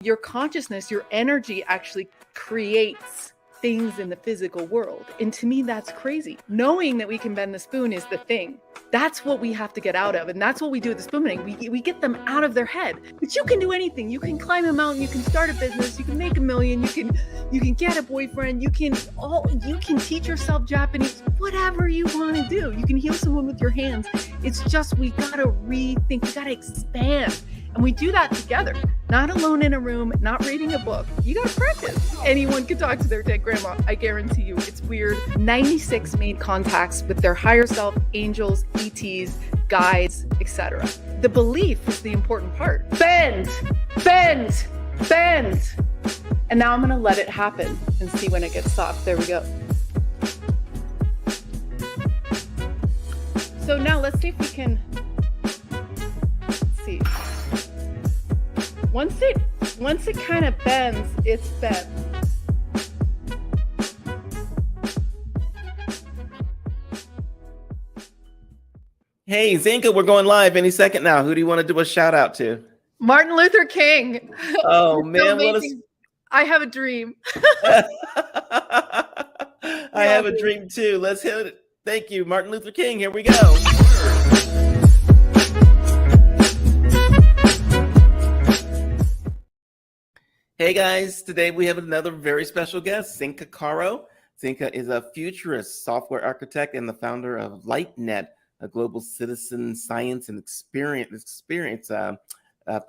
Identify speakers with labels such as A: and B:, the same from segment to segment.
A: your consciousness, your energy actually creates things in the physical world. And to me, that's crazy. Knowing that we can bend the spoon is the thing. That's what we have to get out of. And that's what we do with the spoon bending. We get them out of their head. But you can do anything. You can climb a mountain, you can start a business, you can make $1 million, you can get a boyfriend, you can teach yourself Japanese, whatever you want to do. You can heal someone with your hands. It's just we gotta rethink, we gotta expand. And we do that together, not alone in a room, not reading a book. You got to practice. Anyone can talk to their dead grandma. I guarantee you it's weird. 96 made contacts with their higher self, angels, ETs, guides, etc. The belief is the important part. Bend, bend, bend. And now I'm going to let it happen and see when it gets soft. There we go. So now let's see if we can see. Once it kind of bends, it's bent.
B: Hey, Zenka, we're going live any second now. Who do you want to do a shout out to?
A: Martin Luther King.
B: Oh, man.
A: I have a dream.
B: I have a dream too. Let's hit it. Thank you, Martin Luther King. Here we go. Hey guys, today we have another very special guest, Zenka Caro. Zenka is a futurist, software architect, and the founder of Enlightenment, a global citizen science and experience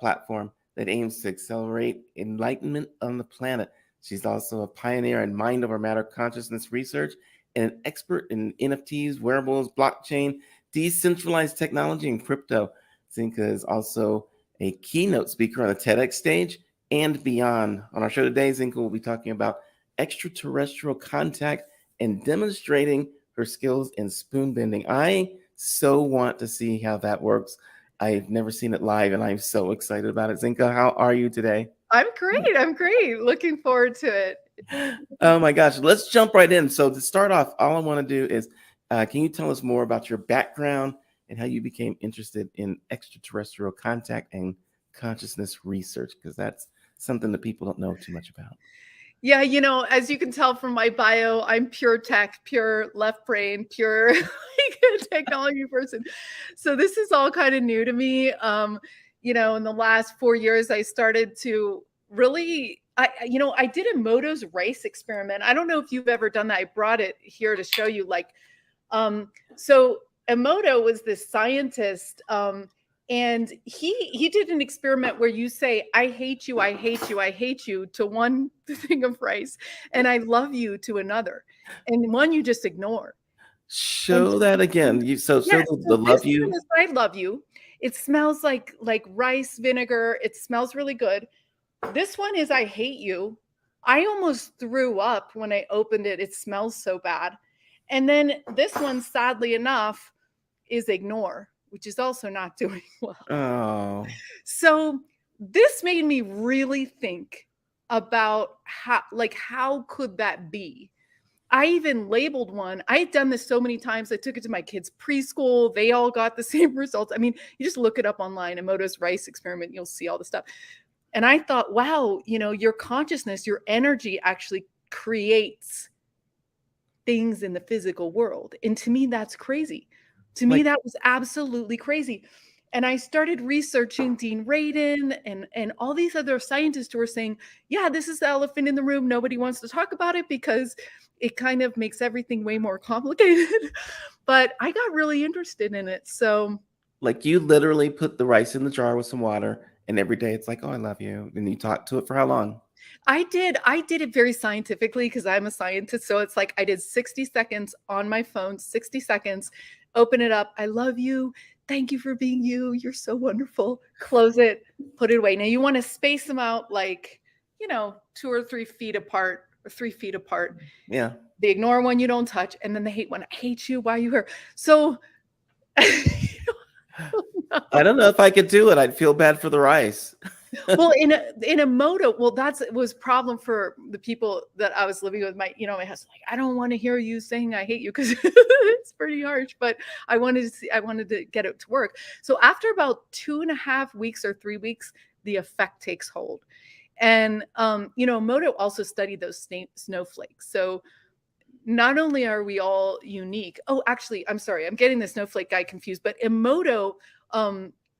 B: platform that aims to accelerate enlightenment on the planet. She's also a pioneer in mind over matter consciousness research and an expert in NFTs, wearables, blockchain, decentralized technology, and crypto. Zenka is also a keynote speaker on the TEDx stage and beyond. On our show today, Zenka will be talking about extraterrestrial contact and demonstrating her skills in spoon bending. I so want to see how that works. I've never seen it live, and I'm so excited about it. Zenka, how are you today?
A: I'm great. Looking forward to it.
B: Oh my gosh, let's jump right in. So to start off, all I want to do is, can you tell us more about your background and how you became interested in extraterrestrial contact and consciousness research? Because that's something that people don't know too much about.
A: Yeah, as you can tell from my bio, I'm pure tech, pure left brain, pure technology person. So this is all kind of new to me. In the last 4 years, I started to really, I did a Emoto's rice experiment. I don't know if you've ever done that. I brought it here to show you. So Emoto was this scientist, and he did an experiment where you say, I hate you, I hate you, I hate you to one thing of rice, and I love you to another. And one you just ignore.
B: Show that again. Show the love you.
A: I love you. It smells like rice vinegar. It smells really good. This one is I hate you. I almost threw up when I opened it. It smells so bad. And then this one, sadly enough, is ignore, which is also not doing well.
B: Oh.
A: So this made me really think about how could that be? I even labeled one. I had done this so many times. I took it to my kids' preschool. They all got the same results. I mean, you just look it up online, Emoto's rice experiment, you'll see all the stuff. And I thought, wow, your consciousness, your energy actually creates things in the physical world. And to me, that's crazy. To me, that was absolutely crazy. And I started researching Dean Radin and all these other scientists who were saying, yeah, this is the elephant in the room. Nobody wants to talk about it because it kind of makes everything way more complicated. But I got really interested in it. So
B: you literally put the rice in the jar with some water, and every day it's like, oh, I love you. And you talk to it for how long?
A: I did it very scientifically because I'm a scientist. So it's like I did 60 seconds on my phone, 60 seconds, open it up. I love you. Thank you for being you. You're so wonderful. Close it, put it away. Now you want to space them out 2 or 3 feet apart or 3 feet apart.
B: Yeah.
A: The ignore one you don't touch. And then the hate one. I hate you. Why are you here? So
B: I don't know if I could do it. I'd feel bad for the rice.
A: Well, in a moto, it was a problem for the people that I was living with. My husband, I don't want to hear you saying I hate you because it's pretty harsh, but I wanted to get it to work. So after about 2.5 weeks or 3 weeks, the effect takes hold. And Emoto also studied those snowflakes. So not only are we all unique. Oh, actually, I'm sorry, I'm getting the snowflake guy confused. But Emoto,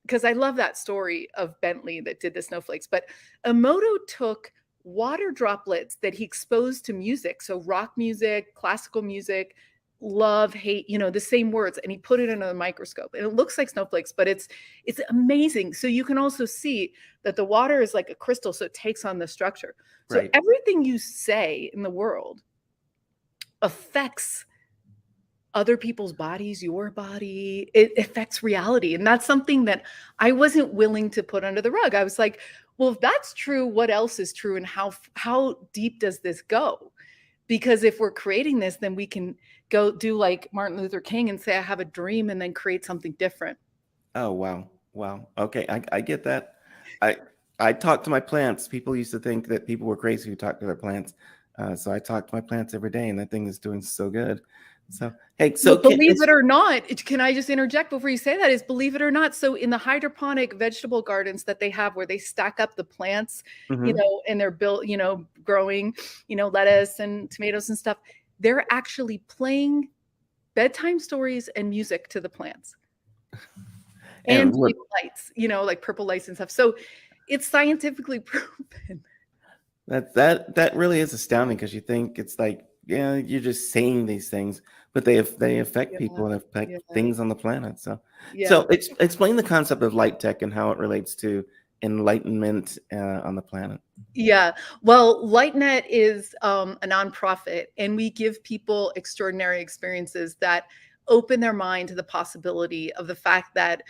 A: because I love that story of Bentley that did the snowflakes. But Emoto took water droplets that he exposed to music, so rock music, classical music, love, hate, the same words, and he put it under the microscope, and it looks like snowflakes, but it's amazing. So you can also see that the water is like a crystal, so it takes on the structure. So
B: Right.
A: everything you say in the world affects other people's bodies, your body. It affects reality. And that's something that I wasn't willing to put under the rug. I was like, well, if that's true, what else is true? And how deep does this go? Because if we're creating this, then we can go do like Martin Luther King and say, I have a dream, and then create something different.
B: Oh, wow. Wow. Okay. I get that. I I talk to my plants. People used to think that people were crazy who talk to their plants. So I talk to my plants every day, and that thing is doing so good. So, hey, so
A: Well, believe it or not, can I just interject before you say that? Is believe it or not, so in the hydroponic vegetable gardens that they have where they stack up the plants,
B: Mhm.
A: and they're built, growing, lettuce and tomatoes and stuff, they're actually playing bedtime stories and music to the plants
B: And
A: and
B: what
A: doing lights, like purple lights and stuff. So it's scientifically proven.
B: that really is astounding because you think it's like, yeah, you're just saying these things, but they affect
A: Yeah,
B: people and affect
A: yeah,
B: things on the planet. So,
A: yeah.
B: explain the concept of light tech and how it relates to enlightenment on the planet.
A: Yeah. Well, LightNet is a nonprofit, and we give people extraordinary experiences that open their mind to the possibility of the fact that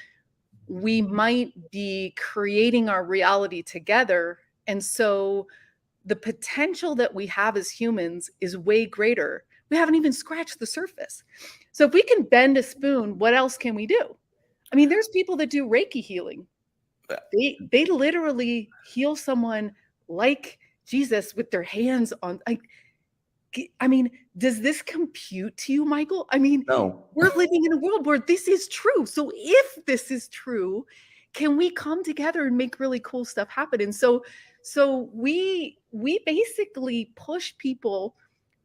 A: we might be creating our reality together. And so the potential that we have as humans is way greater. We haven't even scratched the surface. So if we can bend a spoon, what else can we do? I mean, there's people that do Reiki healing. They literally heal someone like Jesus with their hands on. I mean, does this compute to you, Michael? I mean,
B: No.
A: we're living in a world where this is true. So if this is true, can we come together and make really cool stuff happen? And so we basically push people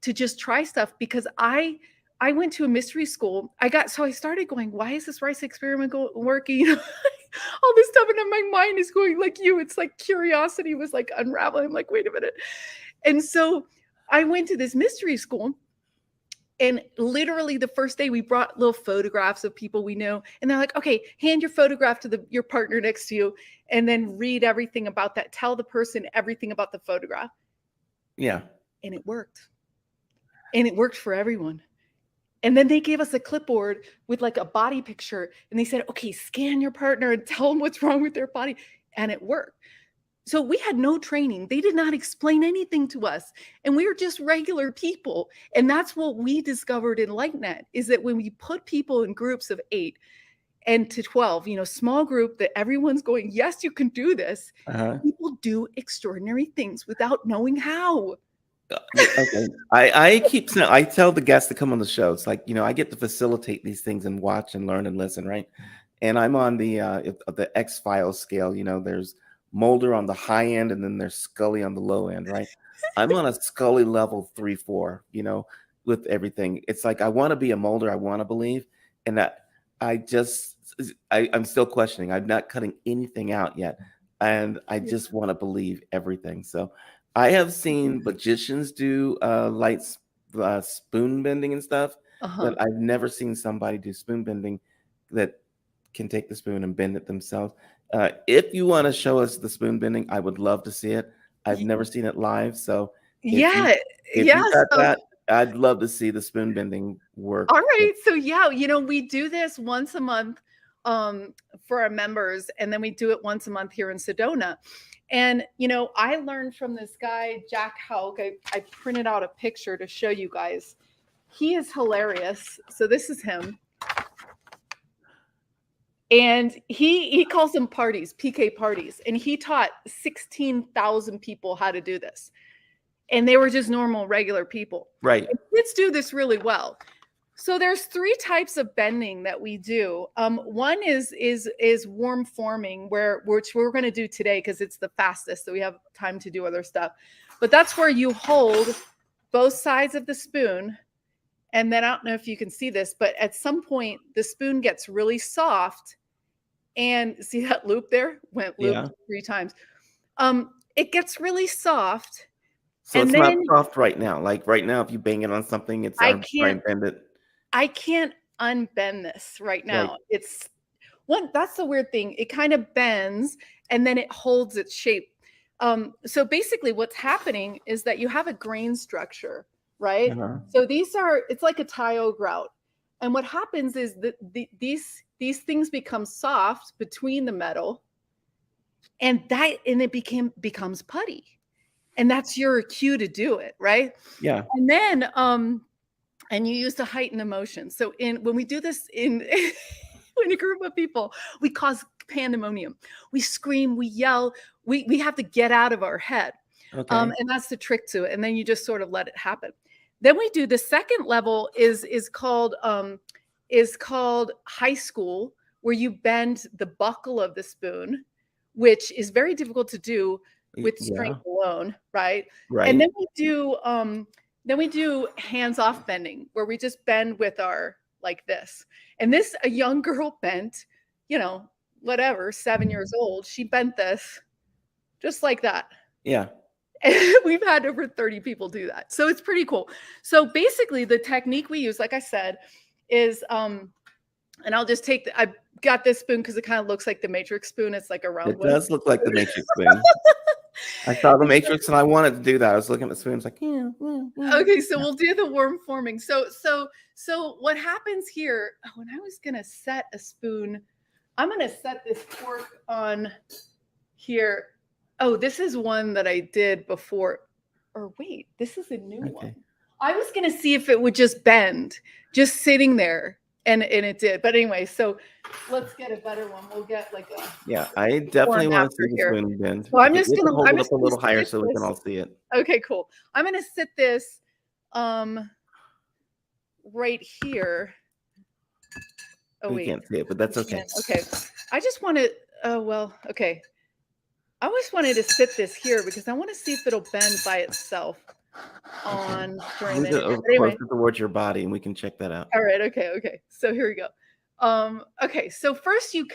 A: to just try stuff, because I went to a mystery school. I started going, why is this rice experiment working? All this stuff, and then my mind is going like you. It's like curiosity was like unraveling. I'm like, wait a minute. And so I went to this mystery school, and literally the first day we brought little photographs of people we know, and they're like, okay, hand your photograph to your partner next to you, and then read everything about that. Tell the person everything about the photograph.
B: Yeah.
A: And it worked. And it worked for everyone. And then they gave us a clipboard with like a body picture, and they said, okay, scan your partner and tell them what's wrong with their body. And it worked. So we had no training. They did not explain anything to us. And we were just regular people. And that's what we discovered in LightNet, is that when we put people in groups of 8 and to 12, small group that everyone's going, yes, you can do this.
B: Uh-huh.
A: People do extraordinary things without knowing how.
B: Yeah, okay. I tell the guests to come on the show. It's like, I get to facilitate these things and watch and learn and listen, right? And I'm on the X-Files scale. There's Mulder on the high end, and then there's Scully on the low end, right? I'm on a Scully level 3, 4, with everything. It's like I want to be a Mulder, I want to believe, and that I'm still questioning. I'm not cutting anything out yet, and I
A: Yeah.
B: just want to believe everything. So I have seen magicians do spoon bending and stuff,
A: Uh-huh.
B: but I've never seen somebody do spoon bending that can take the spoon and bend it themselves. If you want to show us the spoon bending, I would love to see it. I've
A: Y-
B: never seen it live, so if you
A: Yeah.
B: if you
A: Yeah.
B: got
A: So
B: that, I'd love to see the spoon bending
A: all
B: work.
A: right. So yeah, we do this once a month for our members, and then we do it once a month here in Sedona. And I learned from this guy, Jack Haug. I printed out a picture to show you guys. He is hilarious. So this is him. And he calls them parties, PK parties. And he taught 16,000 people how to do this. And they were just normal, regular people.
B: Right.
A: And kids do this really well. So there's three types of bending that we do. One is warm forming, which we're going to do today because it's the fastest, so we have time to do other stuff. But that's where you hold both sides of the spoon, and then I don't know if you can see this, but at some point the spoon gets really soft, and see that loop there? Went looped 3 times. It gets really soft.
B: So
A: And
B: it's not
A: then
B: soft right now. Like right now, if you bang it on something, it's
A: I
B: trying
A: can't
B: to bend it.
A: I can't unbend this right
B: Right.
A: now. It's one, that's the weird thing. It kind of bends and then it holds its shape. So basically what's happening is that you have a grain structure, right?
B: Uh-huh.
A: So it's like a tile grout. And what happens is that these things become soft between the metal, and it becomes putty. And that's your cue to do it, right?
B: Yeah.
A: And then and you use the heightened emotion. So when we do this in in a group of people, we cause pandemonium. We scream, we yell, we have to get out of our head.
B: Okay.
A: And that's the trick to it. And then you just sort of let it happen. Then we do the second level is called high school, where you bend the buckle of the spoon, which is very difficult to do with
B: Yeah.
A: strength alone, right?
B: Right.
A: And then we do hands-off bending, where we just bend with our like this. And this, a young girl bent, whatever, 7 years old, she bent this just like that.
B: Yeah.
A: And we've had over 30 people do that. So it's pretty cool. So basically the technique we use, like I said, is and I'll just I got this spoon because it kind of looks like the Matrix spoon. It's like a round one.
B: It does look like the Matrix spoon. I saw the Matrix and I wanted to do that. I was looking at the spoon. I was like, yeah.
A: Okay, so we'll do the worm forming. So what happens here? Oh, and I was gonna set a spoon. I'm gonna set this cork on here. Oh, this is one that I did before. Or wait, this is a new one. I was gonna see if it would just bend, just sitting there, and it did. But anyway, so let's get a better one. We'll get like a
B: I definitely want to see the spoon bend.
A: So I'm just gonna
B: hold it up a little higher so we can all see it.
A: Okay, cool. I'm gonna sit this right here. Oh,
B: we can't see it, but that's okay.
A: Okay. I just want to, oh, well, okay. I always wanted to sit this here because I want to see if it'll bend by itself during the
B: closer towards your body, and we can check that out.
A: All right. Okay. So here we go. Okay. So first you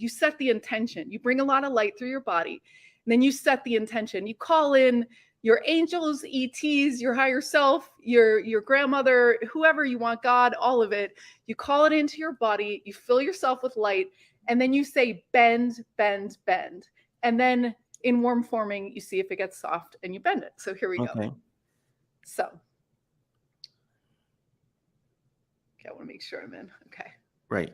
A: set the intention. You bring a lot of light through your body, and then you set the intention. You call in your angels, ETs, your higher self, your grandmother, whoever you want, God, all of it. You call it into your body, you fill yourself with light, and then you say bend, bend, bend. And then in warm forming, you see if it gets soft and you bend it. So here we go. So, okay, I want to make sure I'm in. Okay.
B: Right.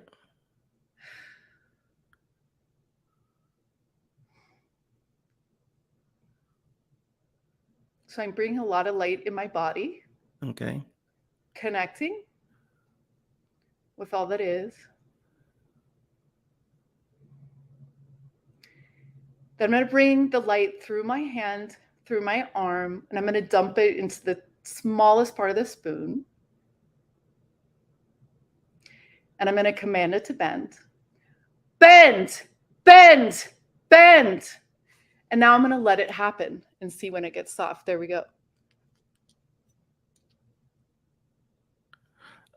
A: So I'm bringing a lot of light in my body.
B: Okay.
A: Connecting with all that is. Then I'm going to bring the light through my hand, through my arm, and I'm going to dump it into the smallest part of the spoon. And I'm going to command it to bend. Bend, bend, bend. And now I'm going to let it happen and see when it gets soft. There we go.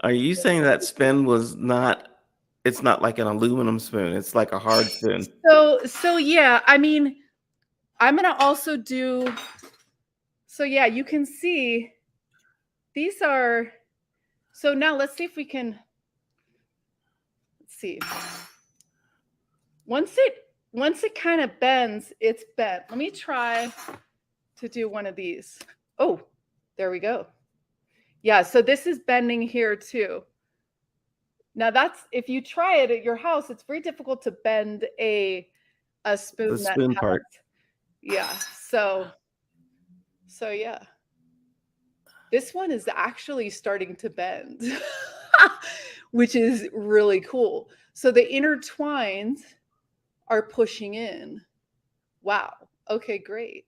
B: Are you saying that spin was not, it's not like an aluminum spoon, it's like a hard spoon?
A: So yeah, I mean, I'm going to also do, so yeah, you can see these are, so now let's see if we can, let's see. Once it kind of bends, it's bent. Let me try to do one of these. Oh, there we go. Yeah, so this is bending here too. Now that's, if you try it at your house, it's very difficult to bend a spoon.
B: The spoon part.
A: Yeah, so yeah. This one is actually starting to bend, which is really cool. So the intertwined are pushing in. Wow. Okay, great.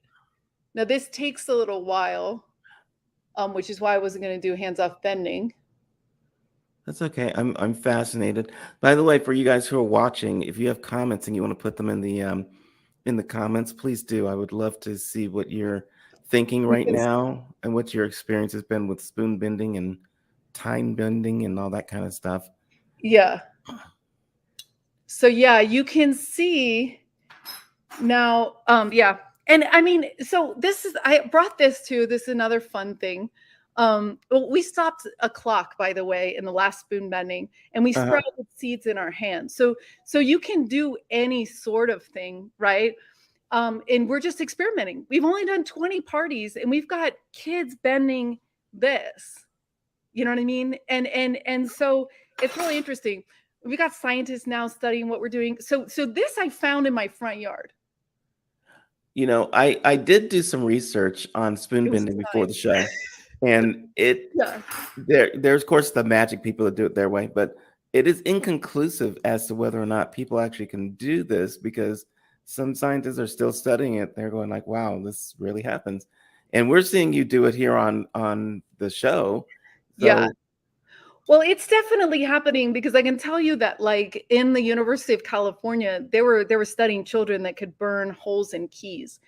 A: Now this takes a little while, which is why I wasn't going to do hands-off bending.
B: That's okay. I'm fascinated. By the way, for you guys who are watching, if you have comments and you want to put them in the comments, please do. I would love to see what you're thinking right
A: Because
B: now and what your experience has been with spoon bending and time bending and all that kind of stuff.
A: yeah. So yeah, you can see now, yeah. And I mean, so this is, I brought this to, this is another fun thing. Well, we stopped a clock, by the way, in the last spoon bending, and we
B: Uh-huh.
A: sprouted seeds in our hands. So you can do any sort of thing, right? And we're just experimenting. We've only done 20 parties, and we've got kids bending this. You know what I mean? And so it's really interesting. We got scientists now studying what we're doing. So this I found in my front yard.
B: You know, I did do some research on spoon
A: It was
B: bending before
A: time.
B: the show, and
A: Yeah.
B: there's of course the magic people that do it their way, but it is inconclusive as to whether or not people actually can do this because some scientists are still studying it. They're going like, "Wow, this really happens," and we're seeing you do it here on the show.
A: Yeah.
B: So
A: Well, it's definitely happening because I can tell you that like in the University of California, they were studying children that could burn holes in keys.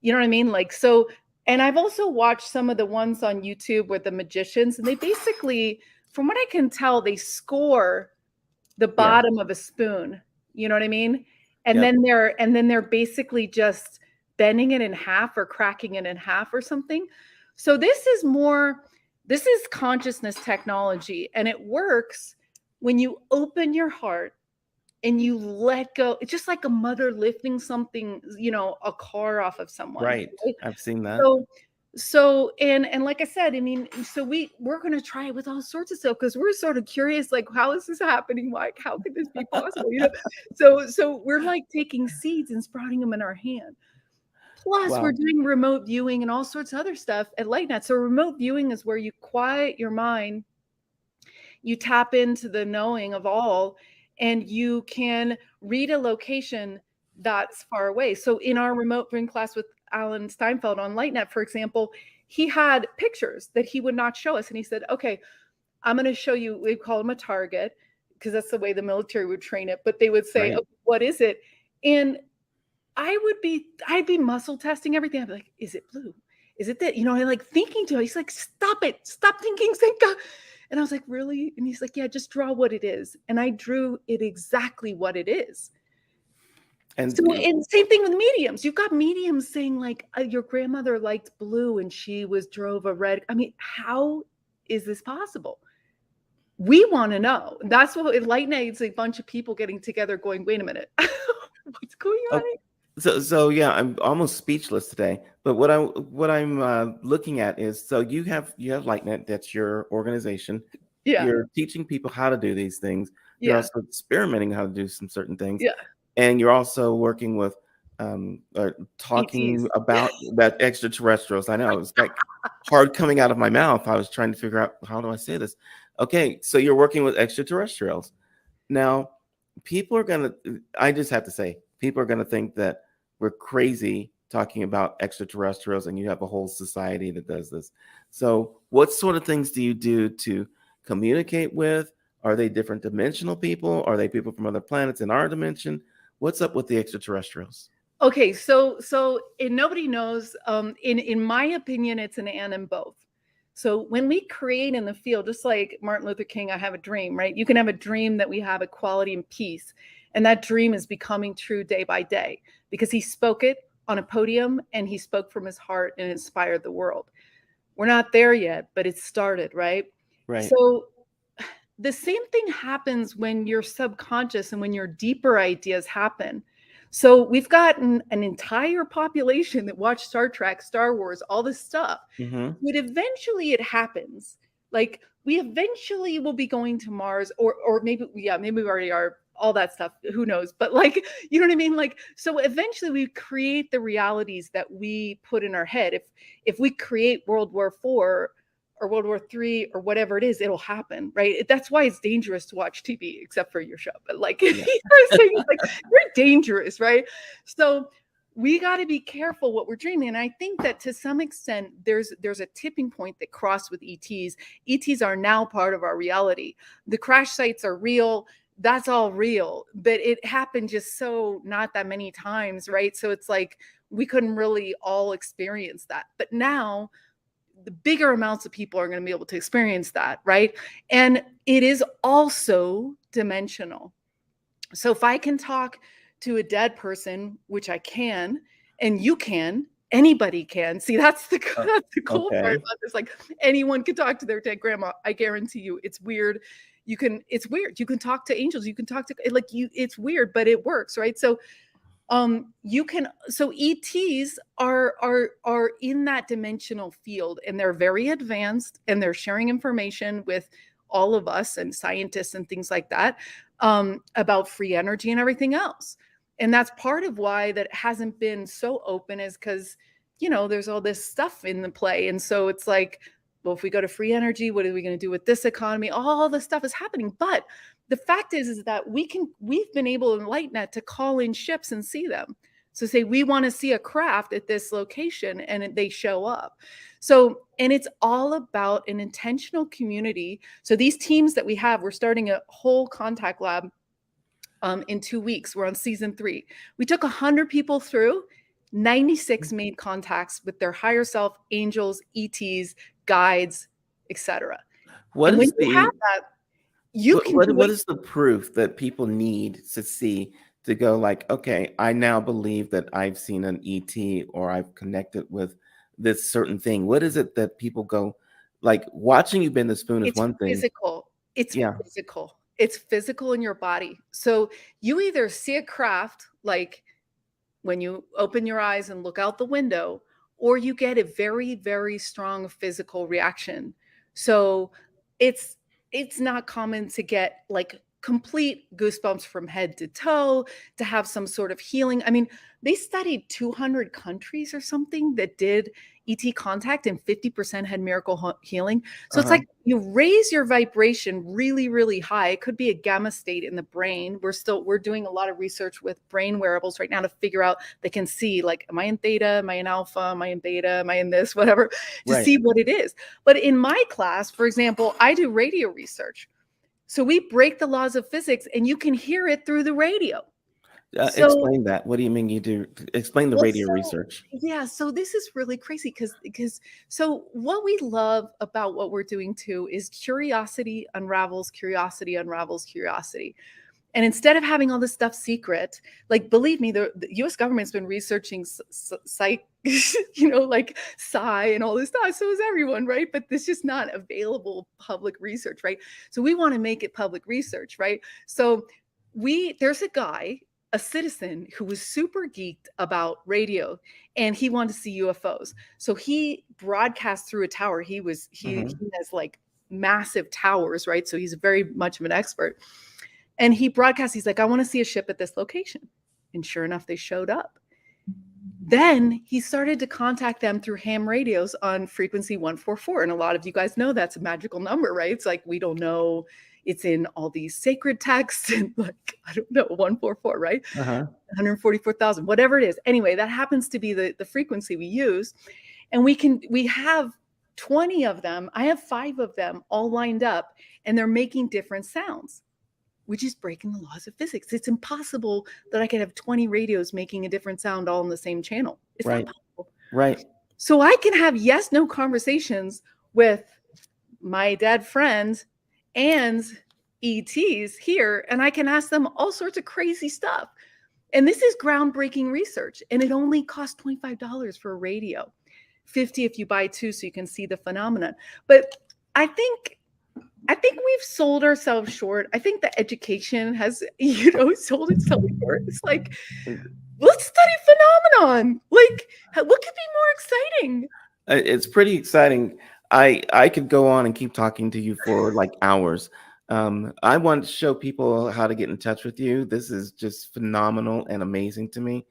A: You know what I mean? Like so, and I've also watched some of the ones on YouTube with the magicians, and they basically, from what I can tell, they score the
B: yeah,
A: bottom of a spoon. You know what I mean? And
B: yep,
A: then they're basically just bending it in half or cracking it in half or something. So this is consciousness technology, and it works when you open your heart and you let go. It's just like a mother lifting something, a car off of someone,
B: right.
A: right?
B: I've seen that.
A: So like I said, I mean, so we're gonna try it with all sorts of stuff because we're sort of curious, like, how is this happening? Like, how could this be possible? So we're like taking seeds and sprouting them in our hand. Plus, we're
B: Wow.
A: doing remote viewing and all sorts of other stuff at LightNet. So remote viewing is where you quiet your mind, you tap into the knowing of all, and you can read a location that's far away. So in our remote viewing class with Alan Steinfeld on LightNet, for example, he had pictures that he would not show us. And he said, okay, I'm going to show you, we call them a target because that's the way the military would train it. But they would say,
B: Right.
A: okay, what is it? And I'd be muscle testing everything. I'd be like, is it blue? Is it that? I like thinking to him. He's like, stop it. Stop thinking, Zenka. And I was like, really? And he's like, yeah, just draw what it is. And I drew it exactly what it is. So,
B: And
A: and same thing with mediums. You've got mediums saying like, your grandmother liked blue and she drove a red. I mean, how is this possible? We want to know. That's what enlightens a bunch of people getting together going, wait a minute, what's going on?
B: oh, so yeah, I'm almost speechless today. But what I'm looking at is so you have LightNet, that's your organization.
A: Yeah,
B: You're teaching people how to do these things. You're
A: yeah,
B: also experimenting how to do some certain things,
A: yeah.
B: and you're also working with
A: ETs.
B: talking about that extraterrestrials. I know it's like hard coming out of my mouth. I was trying to figure out how do I say this. Okay, so you're working with extraterrestrials. Now, people are gonna, I just have to say, people are gonna think that we're crazy talking about extraterrestrials and you have a whole society that does this. So, what sort of things do you do to communicate with? Are they different dimensional people? Are they people from other planets in our dimension? What's up with the extraterrestrials?
A: Okay, so and nobody knows. In my opinion, it's an and both. So when we create in the field, just like Martin Luther King, I have a dream, right? You can have a dream that we have equality and peace, and that dream is becoming true day by day because he spoke it on a podium and he spoke from his heart and inspired the world. We're not there yet, but it started, right?
B: Right.
A: So the same thing happens when your subconscious and when your deeper ideas happen. So we've gotten an entire population that watch Star Trek, Star Wars, all this stuff.
B: Mm-hmm.
A: But eventually it happens. Like we eventually will be going to Mars, or maybe, yeah, maybe we already are, all that stuff. Who knows? But like, you know what I mean? Like, so eventually we create the realities that we put in our head. If we create World War IV or World War III or whatever it is, it'll happen, right? That's why it's dangerous to watch TV, except for your show. But like,
B: Yeah.
A: you're saying, like, you're dangerous, right? So we got to be careful what we're dreaming. And I think that to some extent there's a tipping point that crossed with ETs. ETs are now part of our reality. The crash sites are real. That's all real, but it happened just so not that many times, right? So it's like we couldn't really all experience that. But now the bigger amounts of people are going to be able to experience that, right? And it is also dimensional. So if I can talk to a dead person, which I can, and you can, anybody can. See, that's the cool part
B: Okay.
A: about this. Like anyone can talk to their dead grandma. I guarantee you, it's weird. It's weird. You can talk to angels. You can talk to it's weird, but it works, right? So you can, so ETs are in that dimensional field, and they're very advanced, and they're sharing information with all of us and scientists and things like that, about free energy and everything else. And that's part of why that hasn't been so open, is because there's all this stuff in the play. And so it's like, well, if we go to free energy, what are we going to do with this economy? All this stuff is happening. But the fact is that we've been able in EnlightenNet to call in ships and see them. So say we want to see a craft at this location, and they show up. So, and it's all about an intentional community. So these teams that we have, we're starting a whole contact lab in 2 weeks. We're on season 3. We took 100 people through. 96 made contacts with their higher self, angels, ETs, guides, etc.
B: What
A: And when
B: is
A: you have
B: the
A: that, you can do
B: what
A: it.
B: is the proof that people need to see to go like, okay, I now believe that I've seen an ET or I've connected with this certain thing? What is it that people go like watching you bend the spoon is
A: It's
B: one thing.
A: physical. It's
B: Yeah.
A: physical. It's physical in your body. So you either see a craft like when you open your eyes and look out the window, or you get a very, very strong physical reaction. So it's not common to get like complete goosebumps from head to toe, to have some sort of healing. I mean, they studied 200 countries or something that did ET contact, and 50% had miracle healing. So it's
B: Uh-huh.
A: like you raise your vibration really, really high. It could be a gamma state in the brain. We're doing a lot of research with brain wearables right now to figure out, they can see like, am I in theta? Am I in alpha? Am I in beta? Am I in this? Whatever, to
B: Right.
A: see what it is. But in my class, for example, I do radio research. So we break the laws of physics, and you can hear it through the radio. So
B: Explain that. What do you mean you do? Explain the
A: well,
B: radio
A: so
B: research.
A: yeah, so this is really crazy because so what we love about what we're doing too is curiosity unravels curiosity unravels curiosity. And instead of having all this stuff secret, like believe me, the US government's been researching psych, like psi and all this stuff. So is everyone, right? But it's just not available public research, right? So we want to make it public research, right? So there's a guy, a citizen who was super geeked about radio, and he wanted to see UFOs. So he broadcast through a tower. He has like massive towers, right? So he's very much of an expert. And he broadcast, he's like, I want to see a ship at this location. And sure enough, they showed up. Then he started to contact them through ham radios on frequency 144. And a lot of you guys know that's a magical number, right? It's like, we don't know. It's in all these sacred texts and like, I don't know, 144, right?
B: Uh-huh.
A: 144,000, whatever it is. Anyway, that happens to be the frequency we use. And we have 20 of them. I have 5 of them all lined up, and they're making different sounds, which is breaking the laws of physics. It's impossible that I could have 20 radios making a different sound all in the same channel. It's
B: Right.
A: not possible.
B: Right.
A: So I can have yes, no conversations with my dead friends and ETs here, and I can ask them all sorts of crazy stuff. And this is groundbreaking research, and it only costs $25 for a radio, $50 if you buy 2 so you can see the phenomenon. But I think we've sold ourselves short. I think the education has, sold itself short. It's like, let's study phenomenon. Like, what could be more exciting?
B: It's pretty exciting. I could go on and keep talking to you for like hours. I want to show people how to get in touch with you. This is just phenomenal and amazing to me.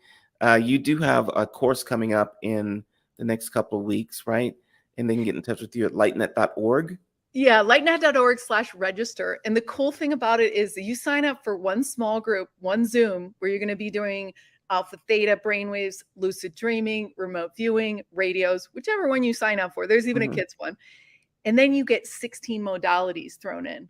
B: You do have a course coming up in the next couple of weeks, right? And they can get in touch with you at lightnet.org.
A: Yeah, lightnet.org/register. And the cool thing about it is that you sign up for one small group, one Zoom, where you're going to be doing alpha theta brainwaves, lucid dreaming, remote viewing, radios, whichever one you sign up for. There's even a kids one. And then you get 16 modalities thrown in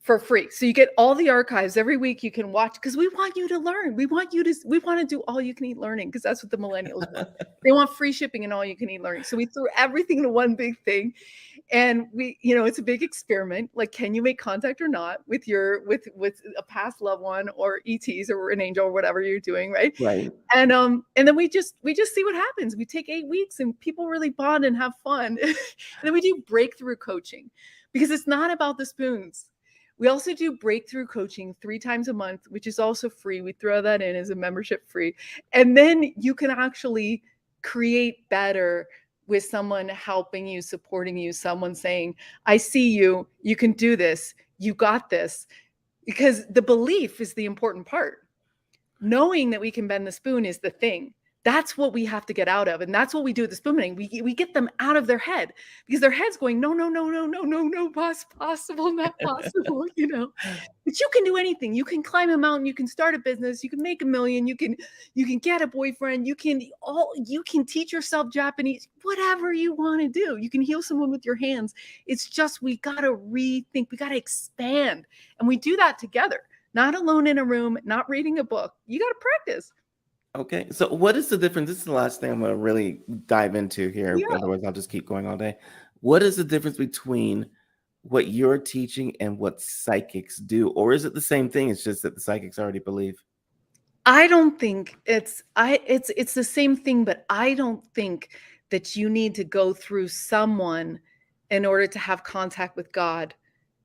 A: for free. So you get all the archives every week. You can watch, because we want you to learn. We want to do all you can eat learning, because that's what the millennials want. They want free shipping and all you can eat learning. So we threw everything into one big thing. And it's a big experiment. Like, can you make contact or not with a past loved one or ETs or an angel or whatever you're doing, right?
B: Right.
A: And then we just see what happens. We take 8 weeks and people really bond and have fun. And then we do breakthrough coaching, because it's not about the spoons. We also do breakthrough coaching 3 times a month, which is also free. We throw that in as a membership free. And then you can actually create better with someone helping you, supporting you, someone saying, I see you, you can do this, you got this. Because the belief is the important part. Knowing that we can bend the spoon is the thing. That's what we have to get out of. And that's what we do with the spooning. We get them out of their head, because their head's going, no, possible, not possible, But you can do anything. You can climb a mountain, you can start a business, you can make $1 million, you can get a boyfriend, you can teach yourself Japanese, whatever you want to do. You can heal someone with your hands. It's just, we got to rethink, we got to expand. And we do that together, not alone in a room, not reading a book. You got to practice.
B: Okay, so what is the difference? This is the last thing I'm going to really dive into here.
A: Yeah.
B: Otherwise, I'll just keep going all day. What is the difference between what you're teaching and what psychics do? Or is it the same thing? It's just that the psychics already believe?
A: I don't think it's the same thing, but I don't think that you need to go through someone in order to have contact with God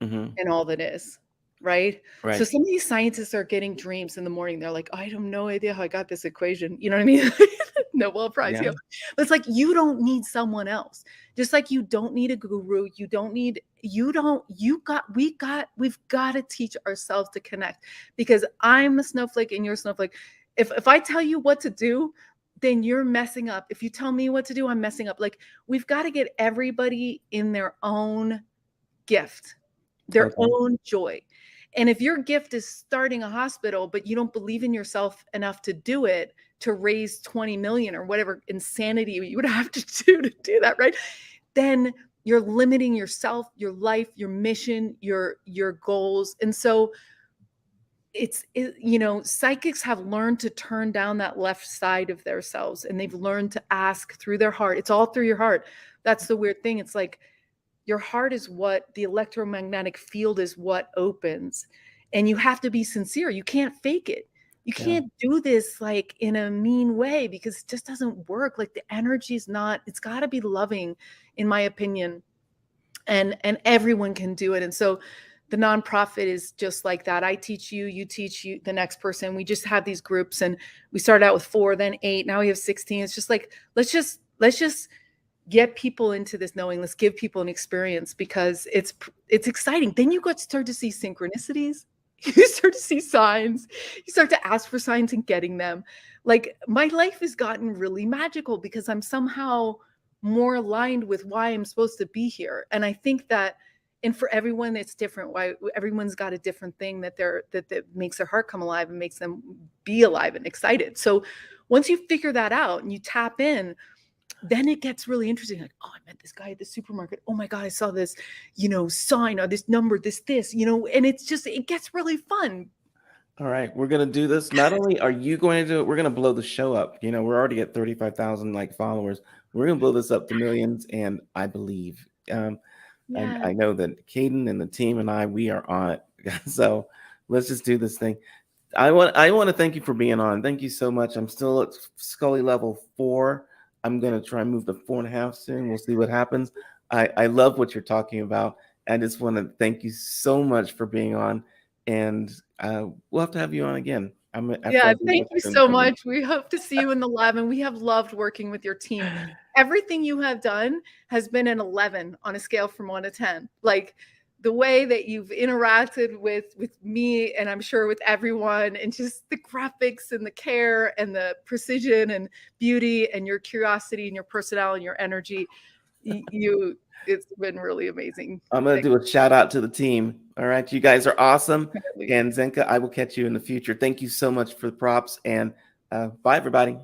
A: and all that is. Right?
B: Right.
A: So some of these scientists are getting dreams in the morning. They're like, I have no idea how I got this equation. You know what I mean? Nobel Prize.
B: Yeah.
A: But it's like, you don't need someone else. Just like you don't need a guru. We've got to teach ourselves to connect, because I'm a snowflake and you're a snowflake. If I tell you what to do, then you're messing up. If you tell me what to do, I'm messing up. Like, we've got to get everybody in their own gift, their own joy. And if your gift is starting a hospital, but you don't believe in yourself enough to do it, to raise 20 million or whatever insanity you would have to do that, right? Then you're limiting yourself, your life, your mission, your goals. And so psychics have learned to turn down that left side of themselves, and they've learned to ask through their heart. It's all through your heart. That's the weird thing. It's like, your heart is what the electromagnetic field is, what opens, and you have to be sincere. You can't fake it. You can't do this like in a mean way, because it just doesn't work. Like, the energy is not, it's got to be loving, in my opinion, and everyone can do it. And so the nonprofit is just like that. I teach you, you teach the next person. We just have these groups, and we started out with 4, then 8, now we have 16. It's just like, let's just get people into this knowing. Let's give people an experience, because it's exciting. Then you start to see synchronicities. You start to see signs. You start to ask for signs and getting them. Like, my life has gotten really magical, because I'm somehow more aligned with why I'm supposed to be here. And I think that, and for everyone, it's different. Why everyone's got a different thing that makes their heart come alive and makes them be alive and excited. So once you figure that out and you tap in, then it gets really interesting. Like, oh, I met this guy at the supermarket. Oh my God, I saw this, sign or this number, this, and it gets really fun.
B: All right, we're going to do this. Not only are you going to do it, we're going to blow the show up. We're already at 35,000 followers. We're going to blow this up to millions. And I believe, and I know that Caden and the team and we are on it. So let's just do this thing. I want to thank you for being on. Thank you so much. I'm still at Scully level 4. I'm going to try and move to 4.5 soon. We'll see what happens. I love what you're talking about. I just want to thank you so much for being on. And we'll have to have you on again.
A: Thank you so much. We hope to see you in the lab, and we have loved working with your team. Everything you have done has been an 11 on a scale from 1 to 10. Like, the way that you've interacted with me, and I'm sure with everyone, and just the graphics and the care and the precision and beauty and your curiosity and your personality and your energy, it's been really amazing.
B: I'm going to do a shout out to the team. All right. You guys are awesome. And Zenka, I will catch you in the future. Thank you so much for the props, and Bye, everybody.